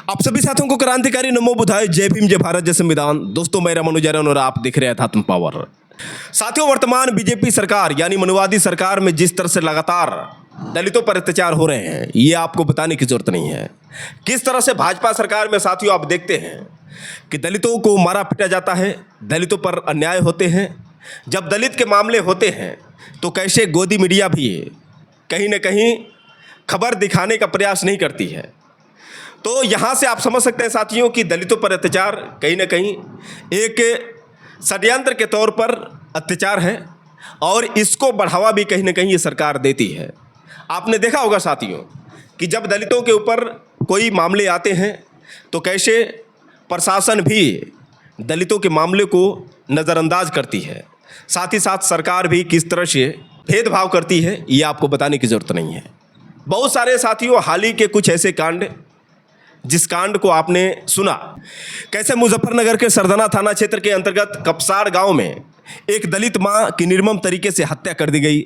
आप सभी साथियों को क्रांतिकारी नमो बुधाय, जय भीम, जय भारत, जय संविधान। दोस्तों मैं रमन उजारन और आप देख रहे हैं अध्यात्म पावर। साथियों, वर्तमान बीजेपी सरकार यानी मनुवादी सरकार में जिस तरह से लगातार दलितों पर अत्याचार हो रहे हैं, ये आपको बताने की जरूरत नहीं है। किस तरह से भाजपा सरकार में साथियों आप देखते हैं कि दलितों को मारा पीटा जाता है, दलितों पर अन्याय होते हैं। जब दलित के मामले होते हैं तो कैसे गोदी मीडिया भी कहीं न कहीं खबर दिखाने का प्रयास नहीं करती है। तो यहाँ से आप समझ सकते हैं साथियों कि दलितों पर अत्याचार कहीं न कहीं एक षड्यंत्र के तौर पर अत्याचार है और इसको बढ़ावा भी कहीं न कहीं ये सरकार देती है। आपने देखा होगा साथियों कि जब दलितों के ऊपर कोई मामले आते हैं तो कैसे प्रशासन भी दलितों के मामले को नज़रअंदाज करती है, साथ ही साथ सरकार भी किस तरह से भेदभाव करती है, ये आपको बताने की ज़रूरत नहीं है। बहुत सारे साथियों हाल ही के कुछ ऐसे कांड, जिस कांड को आपने सुना, कैसे मुजफ्फरनगर के सरदना थाना क्षेत्र के अंतर्गत कपसाड़ गांव में एक दलित मां की निर्मम तरीके से हत्या कर दी गई।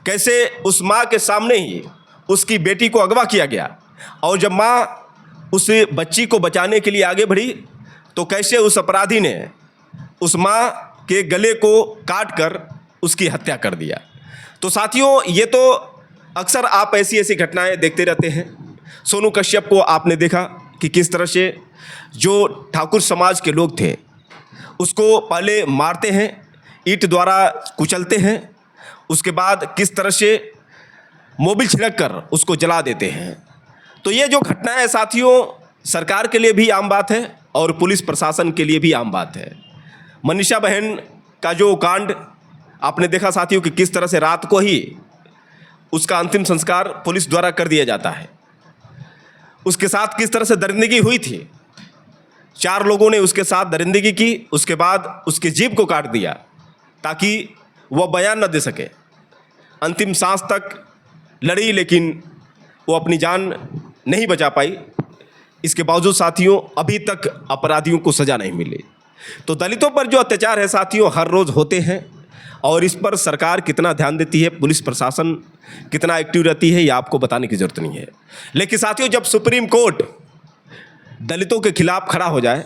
कैसे उस मां के सामने ही उसकी बेटी को अगवा किया गया और जब मां उस बच्ची को बचाने के लिए आगे बढ़ी तो कैसे उस अपराधी ने उस मां के गले को काट कर उसकी हत्या कर दिया। तो साथियों, ये तो अक्सर आप ऐसी घटनाएं देखते रहते हैं। सोनू कश्यप को आपने देखा कि किस तरह से जो ठाकुर समाज के लोग थे उसको पहले मारते हैं, ईंट द्वारा कुचलते हैं, उसके बाद किस तरह से मोबिल छिड़क कर उसको जला देते हैं। तो ये जो घटना है साथियों, सरकार के लिए भी आम बात है और पुलिस प्रशासन के लिए भी आम बात है। मनीषा बहन का जो कांड आपने देखा साथियों कि किस तरह से रात को ही उसका अंतिम संस्कार पुलिस द्वारा कर दिया जाता है। उसके साथ किस तरह से दरिंदगी हुई थी, 4 लोगों ने उसके साथ दरिंदगी की, उसके बाद उसकी जीभ को काट दिया ताकि वह बयान न दे सके। अंतिम सांस तक लड़ी लेकिन वो अपनी जान नहीं बचा पाई। इसके बावजूद साथियों अभी तक अपराधियों को सज़ा नहीं मिली। तो दलितों पर जो अत्याचार है साथियों हर रोज़ होते हैं और इस पर सरकार कितना ध्यान देती है, पुलिस प्रशासन कितना एक्टिव रहती है, ये आपको बताने की ज़रूरत नहीं है। लेकिन साथियों, जब सुप्रीम कोर्ट दलितों के खिलाफ खड़ा हो जाए,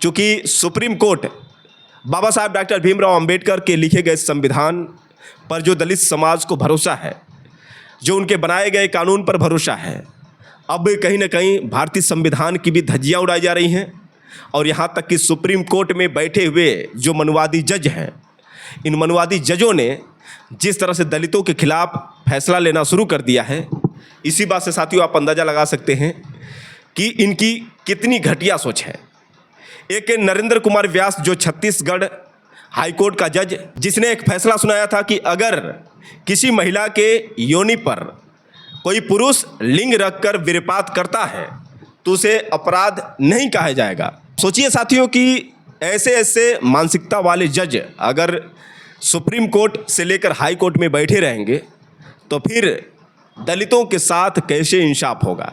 चूँकि सुप्रीम कोर्ट बाबा साहब डॉक्टर भीमराव अंबेडकर के लिखे गए संविधान पर जो दलित समाज को भरोसा है, जो उनके बनाए गए कानून पर भरोसा है, अब कहीं ना कहीं भारतीय संविधान की भी धज्जियाँ उड़ाई जा रही हैं। और यहाँ तक कि सुप्रीम कोर्ट में बैठे हुए जो मनुवादी जज हैं, इन मनुवादी जजों ने जिस तरह से दलितों के खिलाफ फैसला लेना शुरू कर दिया है, इसी बात से साथियों आप अंदाज़ा लगा सकते हैं कि इनकी कितनी घटिया सोच है। एक नरेंद्र कुमार व्यास जो छत्तीसगढ़ हाईकोर्ट का जज, जिसने एक फैसला सुनाया था कि अगर किसी महिला के योनि पर कोई पुरुष लिंग रखकर वीरपात करता है तो उसे अपराध नहीं कहा जाएगा। सोचिए साथियों कि ऐसे मानसिकता वाले जज अगर सुप्रीम कोर्ट से लेकर हाई कोर्ट में बैठे रहेंगे तो फिर दलितों के साथ कैसे इंसाफ होगा,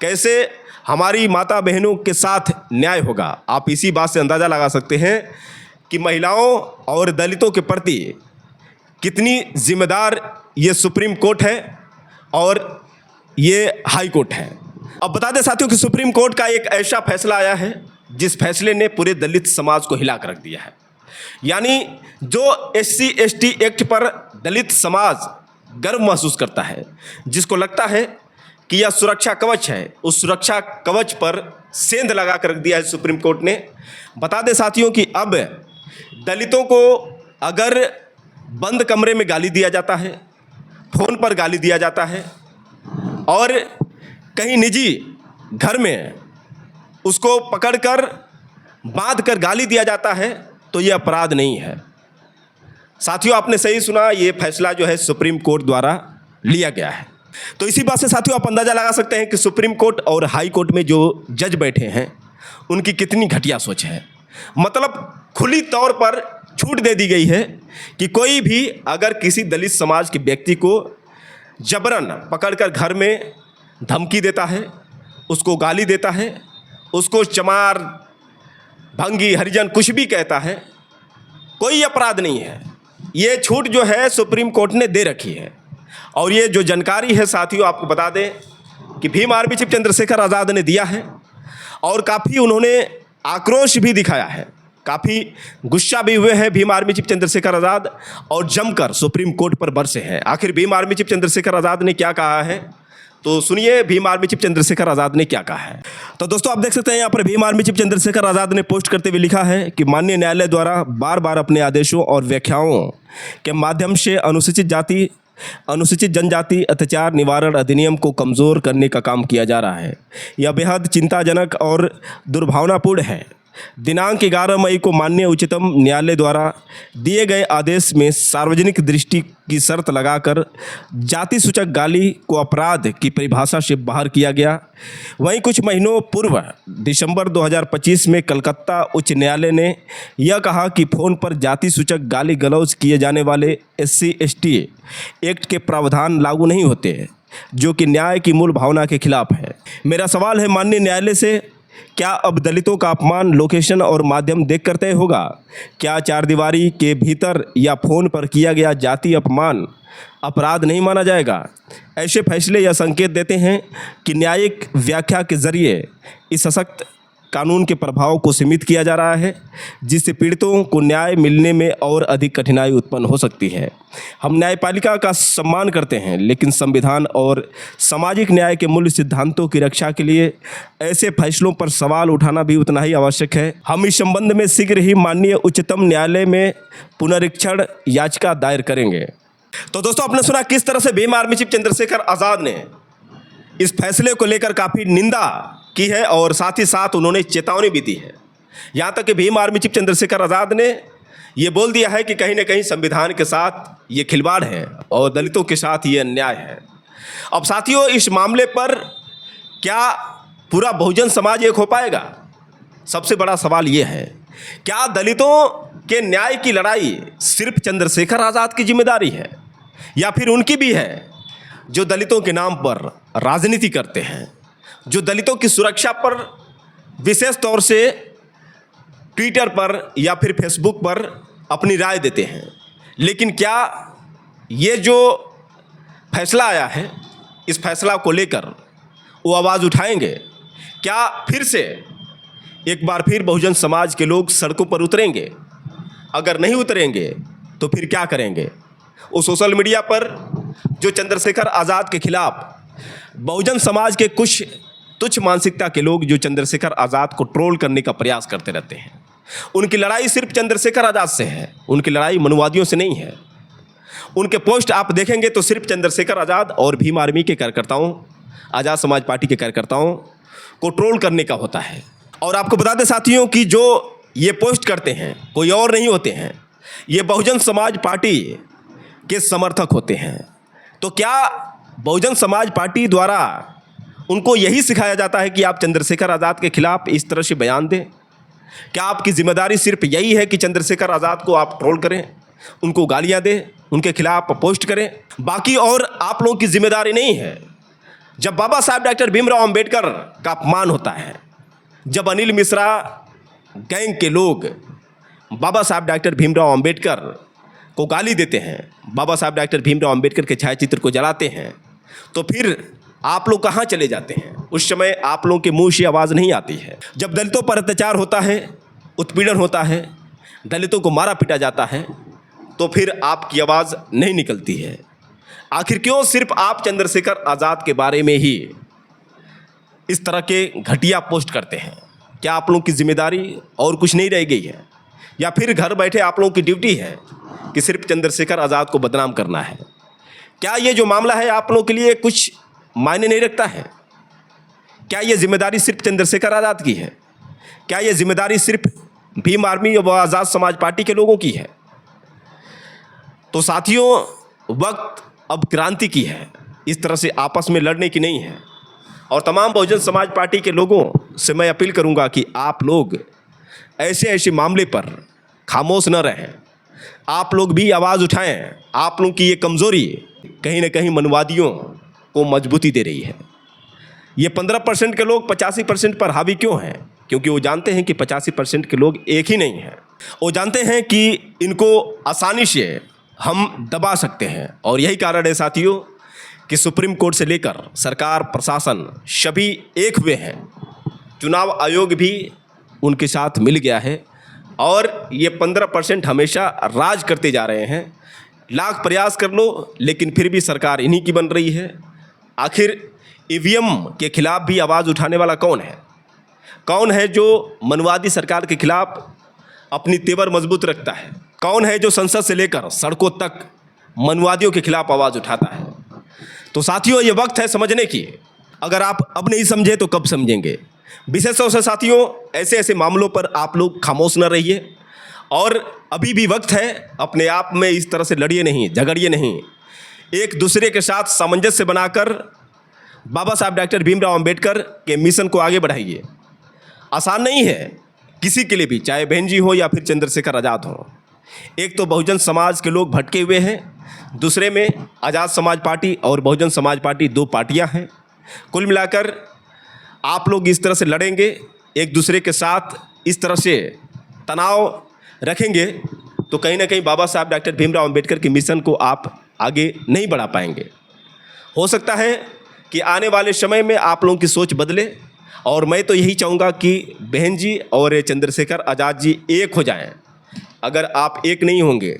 कैसे हमारी माता बहनों के साथ न्याय होगा। आप इसी बात से अंदाज़ा लगा सकते हैं कि महिलाओं और दलितों के प्रति कितनी जिम्मेदार ये सुप्रीम कोर्ट है और ये हाई कोर्ट है। अब बता दें साथियों कि सुप्रीम कोर्ट का एक ऐसा फैसला आया है जिस फैसले ने पूरे दलित समाज को हिला कर रख दिया है। यानी जो SC ST एक्ट पर दलित समाज गर्व महसूस करता है, जिसको लगता है कि यह सुरक्षा कवच है, उस सुरक्षा कवच पर सेंध लगा कर रख दिया है सुप्रीम कोर्ट ने। बता दें साथियों कि अब दलितों को अगर बंद कमरे में गाली दिया जाता है, फ़ोन पर गाली दिया जाता है और कहीं निजी घर में उसको पकड़कर बांध कर गाली दिया जाता है तो ये अपराध नहीं है। साथियों आपने सही सुना, ये फैसला जो है सुप्रीम कोर्ट द्वारा लिया गया है। तो इसी बात से साथियों आप अंदाज़ा लगा सकते हैं कि सुप्रीम कोर्ट और हाई कोर्ट में जो जज बैठे हैं उनकी कितनी घटिया सोच है। मतलब खुली तौर पर छूट दे दी गई है कि कोई भी अगर किसी दलित समाज के व्यक्ति को जबरन पकड़कर घर में धमकी देता है, उसको गाली देता है, उसको चमार भंगी हरिजन कुछ भी कहता है, कोई अपराध नहीं है। ये छूट जो है सुप्रीम कोर्ट ने दे रखी है। और ये जो जानकारी है साथियों आपको बता दें कि भीम आर्मी चीफ चंद्रशेखर आज़ाद ने दिया है और काफ़ी उन्होंने आक्रोश भी दिखाया है, काफ़ी गुस्सा भी हुए हैं भीम आर्मी चीफ चंद्रशेखर आज़ाद और जमकर सुप्रीम कोर्ट पर बरसे हैं। आखिर भीम आर्मी चीफ चंद्रशेखर आज़ाद ने क्या कहा है, तो सुनिए भीम आर्मी चीफ चंद्रशेखर आज़ाद ने क्या कहा है। तो दोस्तों आप देख सकते हैं यहाँ पर भीम आर्मी चीफ चंद्रशेखर आज़ाद ने पोस्ट करते हुए लिखा है कि माननीय न्यायालय द्वारा बार बार अपने आदेशों और व्याख्याओं के माध्यम से अनुसूचित जनजाति अत्याचार निवारण अधिनियम को कमज़ोर करने का काम किया जा रहा है। यह बेहद चिंताजनक और दुर्भावनापूर्ण है। दिनांक 11 मई को माननीय उच्चतम न्यायालय द्वारा दिए गए आदेश में सार्वजनिक दृष्टि की शर्त लगाकर जाति सूचक गाली को अपराध की परिभाषा से बाहर किया गया। वहीं कुछ महीनों पूर्व दिसंबर 2025 में कलकत्ता उच्च न्यायालय ने यह कहा कि फ़ोन पर जाति सूचक गाली गलौज किए जाने वाले SC/ST एक्ट के प्रावधान लागू नहीं होते, जो कि न्याय की मूल भावना के खिलाफ है। मेरा सवाल है माननीय न्यायालय से, क्या अब दलितों का अपमान लोकेशन और माध्यम देख कर तय होगा? क्या चारदीवारी के भीतर या फ़ोन पर किया गया जाति अपमान अपराध नहीं माना जाएगा? ऐसे फैसले यह संकेत देते हैं कि न्यायिक व्याख्या के जरिए इस सशक्त कानून के प्रभाव को सीमित किया जा रहा है, जिससे पीड़ितों को न्याय मिलने में और अधिक कठिनाई उत्पन्न हो सकती है। हम न्यायपालिका का सम्मान करते हैं, लेकिन संविधान और सामाजिक न्याय के मूल सिद्धांतों की रक्षा के लिए ऐसे फैसलों पर सवाल उठाना भी उतना ही आवश्यक है। हम इस संबंध में शीघ्र ही माननीय उच्चतम न्यायालय में पुनरीक्षण याचिका दायर करेंगे। तो दोस्तों आपने सुना किस तरह से भीम आर्मी चीफ चंद्रशेखर आज़ाद ने इस फैसले को लेकर काफ़ी निंदा की है और साथ ही साथ उन्होंने चेतावनी भी दी है। यहाँ तक कि भीम आर्मी चीफ चंद्रशेखर आज़ाद ने ये बोल दिया है कि कहीं ना कहीं संविधान के साथ ये खिलवाड़ है और दलितों के साथ ये अन्याय है। अब साथियों इस मामले पर क्या पूरा बहुजन समाज एक हो पाएगा? सबसे बड़ा सवाल ये है, क्या दलितों के न्याय की लड़ाई सिर्फ चंद्रशेखर आज़ाद की जिम्मेदारी है या फिर उनकी भी है, जो दलितों के नाम पर राजनीति करते हैं, जो दलितों की सुरक्षा पर विशेष तौर से ट्विटर पर या फिर फेसबुक पर अपनी राय देते हैं। लेकिन क्या ये जो फैसला आया है, इस फैसला को लेकर वो आवाज़ उठाएंगे? क्या फिर से एक बार फिर बहुजन समाज के लोग सड़कों पर उतरेंगे? अगर नहीं उतरेंगे तो फिर क्या करेंगे? वो सोशल मीडिया पर जो चंद्रशेखर आज़ाद के खिलाफ बहुजन समाज के कुछ तुच्छ मानसिकता के लोग जो चंद्रशेखर आज़ाद को ट्रोल करने का प्रयास करते रहते हैं, उनकी लड़ाई सिर्फ चंद्रशेखर आज़ाद से है, उनकी लड़ाई मनुवादियों से नहीं है। उनके पोस्ट आप देखेंगे तो सिर्फ चंद्रशेखर आज़ाद और भीम आर्मी के कार्यकर्ताओं, आज़ाद समाज पार्टी के कार्यकर्ताओं को ट्रोल करने का होता है। और आपको बता दें साथियों कि जो ये पोस्ट करते हैं कोई और नहीं होते हैं, ये बहुजन समाज पार्टी के समर्थक होते हैं। तो क्या बहुजन समाज पार्टी द्वारा उनको यही सिखाया जाता है कि आप चंद्रशेखर आज़ाद के खिलाफ इस तरह से बयान दें? क्या आपकी जिम्मेदारी सिर्फ यही है कि चंद्रशेखर आज़ाद को आप ट्रोल करें, उनको गालियां दें, उनके खिलाफ पोस्ट करें? बाकी और आप लोगों की जिम्मेदारी नहीं है। जब बाबा साहब डॉक्टर भीमराव अंबेडकर का अपमान होता है, जब अनिल मिश्रा गैंग के लोग बाबा साहब डॉक्टर भीमराव अंबेडकर को गाली देते हैं, बाबा साहब डॉक्टर भीमराव अंबेडकर के छायाचित्र को जलाते हैं, तो फिर आप लोग कहाँ चले जाते हैं? उस समय आप लोगों के मुंह से आवाज़ नहीं आती है। जब दलितों पर अत्याचार होता है, उत्पीड़न होता है, दलितों को मारा पीटा जाता है, तो फिर आपकी आवाज़ नहीं निकलती है। आखिर क्यों सिर्फ आप चंद्रशेखर आज़ाद के बारे में ही इस तरह के घटिया पोस्ट करते हैं? क्या आप लोगों की जिम्मेदारी और कुछ नहीं रह गई है? या फिर घर बैठे आप लोगों की ड्यूटी है कि सिर्फ चंद्रशेखर आज़ाद को बदनाम करना है? क्या ये जो मामला है आप लोगों के लिए कुछ मायने नहीं रखता है? क्या ये जिम्मेदारी सिर्फ चंद्रशेखर आज़ाद की है? क्या ये जिम्मेदारी सिर्फ भीम आर्मी और आज़ाद समाज पार्टी के लोगों की है? तो साथियों वक्त अब क्रांति की है, इस तरह से आपस में लड़ने की नहीं है। और तमाम बहुजन समाज पार्टी के लोगों से मैं अपील करूंगा कि आप लोग ऐसे मामले पर खामोश न रहें, आप लोग भी आवाज़ उठाएं। आप लोगों की ये कमज़ोरी कहीं ना कहीं मनवादियों को मजबूती दे रही है। ये 15% के लोग 85% पर हावी क्यों हैं? क्योंकि वो जानते हैं कि 85% के लोग एक ही नहीं हैं। वो जानते हैं कि इनको आसानी से हम दबा सकते हैं। और यही कारण है साथियों कि सुप्रीम कोर्ट से लेकर सरकार, प्रशासन सभी एक हुए हैं चुनाव आयोग भी उनके साथ मिल गया है और ये 15% हमेशा राज करते जा रहे हैं। लाख प्रयास कर लो लेकिन फिर भी सरकार इन्हीं की बन रही है। आखिर ईवीएम के खिलाफ भी आवाज़ उठाने वाला कौन है? कौन है जो मनवादी सरकार के खिलाफ अपनी तेवर मजबूत रखता है? कौन है जो संसद से लेकर सड़कों तक मनवादियों के खिलाफ आवाज़ उठाता है? तो साथियों, ये वक्त है समझने की। अगर आप अब नहीं समझे तो कब समझेंगे? विशेष तौर से साथियों, ऐसे ऐसे मामलों पर आप लोग खामोश न रहिए और अभी भी वक्त है। अपने आप में इस तरह से लड़िए नहीं, झगड़िए नहीं, एक दूसरे के साथ सामंजस्य बनाकर बाबा साहब डॉक्टर भीमराव अंबेडकर के मिशन को आगे बढ़ाइए। आसान नहीं है किसी के लिए भी, चाहे बहन जी हो या फिर चंद्रशेखर आज़ाद हो। एक तो बहुजन समाज के लोग भटके हुए हैं, दूसरे में आज़ाद समाज पार्टी और बहुजन समाज पार्टी, दो पार्टियां हैं। कुल मिलाकर आप लोग इस तरह से लड़ेंगे, एक दूसरे के साथ इस तरह से तनाव रखेंगे तो कहीं ना कहीं बाबा साहब डॉक्टर भीमराव अंबेडकर के मिशन को आप आगे नहीं बढ़ा पाएंगे। हो सकता है कि आने वाले समय में आप लोगों की सोच बदले और मैं तो यही चाहूँगा कि बहन जी और चंद्रशेखर आज़ाद जी एक हो जाएं। अगर आप एक नहीं होंगे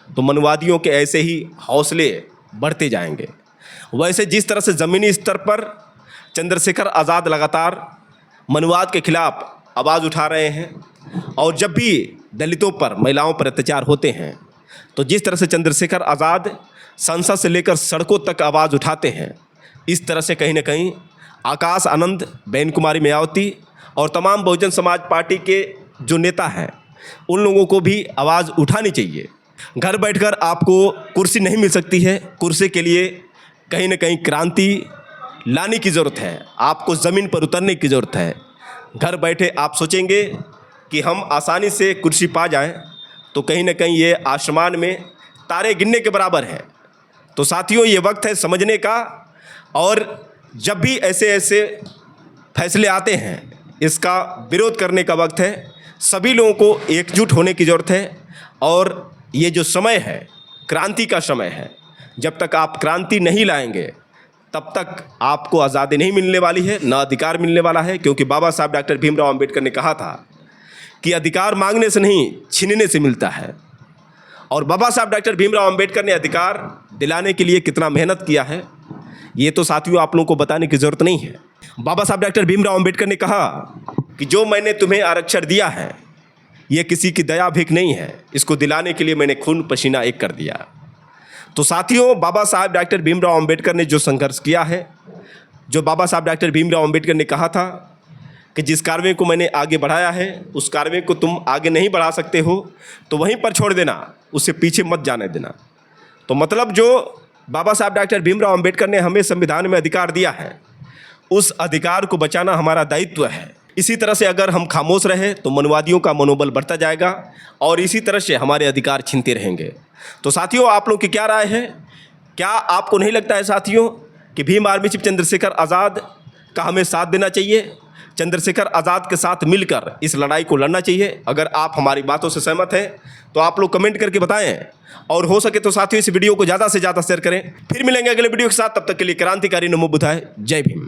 तो मनवादियों के ऐसे ही हौसले बढ़ते जाएंगे। वैसे जिस तरह से ज़मीनी स्तर पर चंद्रशेखर आज़ाद लगातार मनवाद के खिलाफ आवाज़ उठा रहे हैं और जब भी दलितों पर, महिलाओं पर अत्याचार होते हैं तो जिस तरह से चंद्रशेखर आज़ाद संसद से लेकर सड़कों तक आवाज़ उठाते हैं, इस तरह से कहीं ना कहीं आकाश आनंद, बहन कुमारी मायावती और तमाम बहुजन समाज पार्टी के जो नेता हैं उन लोगों को भी आवाज़ उठानी चाहिए। घर बैठकर आपको कुर्सी नहीं मिल सकती है, कुर्सी के लिए कहीं ना कहीं क्रांति लाने की ज़रूरत है, आपको ज़मीन पर उतरने की ज़रूरत है। घर बैठे आप सोचेंगे कि हम आसानी से कुर्सी पा जाएं तो कहीं ना कहीं ये आसमान में तारे गिनने के बराबर है। तो साथियों, ये वक्त है समझने का और जब भी ऐसे ऐसे फैसले आते हैं इसका विरोध करने का वक्त है। सभी लोगों को एकजुट होने की ज़रूरत है और ये जो समय है क्रांति का समय है। जब तक आप क्रांति नहीं लाएंगे तब तक आपको आज़ादी नहीं मिलने वाली है, ना अधिकार मिलने वाला है। क्योंकि बाबा साहब डॉक्टर भीमराव अंबेडकर ने कहा था कि अधिकार मांगने से नहीं, छीनने से मिलता है। और बाबा साहब डॉक्टर भीमराव अंबेडकर ने अधिकार दिलाने के लिए कितना मेहनत किया है ये तो साथियों आप लोगों को बताने की ज़रूरत नहीं है। बाबा साहब डॉक्टर भीमराव अंबेडकर ने कहा कि जो मैंने तुम्हें आरक्षण दिया है ये किसी की दया भीख नहीं है, इसको दिलाने के लिए मैंने खून पसीना एक कर दिया। तो साथियों, बाबा साहब डॉक्टर भीमराव अंबेडकर ने जो संघर्ष किया है, जो बाबा साहब डॉक्टर भीमराव अंबेडकर ने कहा था कि जिस कार्य को मैंने आगे बढ़ाया है उस कार्य को तुम आगे नहीं बढ़ा सकते हो तो वहीं पर छोड़ देना, उससे पीछे मत जाने देना। तो मतलब जो बाबा साहब डॉक्टर भीमराव अंबेडकर ने हमें संविधान में अधिकार दिया है उस अधिकार को बचाना हमारा दायित्व है। इसी तरह से अगर हम खामोश रहे तो मनवादियों का मनोबल बढ़ता जाएगा और इसी तरह से हमारे अधिकार छीनते रहेंगे। तो साथियों, आप लोग की क्या राय है? क्या आपको नहीं लगता है साथियों कि भीम आर्मी चीफ चंद्रशेखर आज़ाद का हमें साथ देना चाहिए? चंद्रशेखर आज़ाद के साथ मिलकर इस लड़ाई को लड़ना चाहिए। अगर आप हमारी बातों से सहमत हैं तो आप लोग कमेंट करके बताएं और हो सके तो साथियों इस वीडियो को ज़्यादा से ज़्यादा शेयर करें। फिर मिलेंगे अगले वीडियो के साथ, तब तक के लिए क्रांतिकारी नमो बुद्धाय, जय भीम।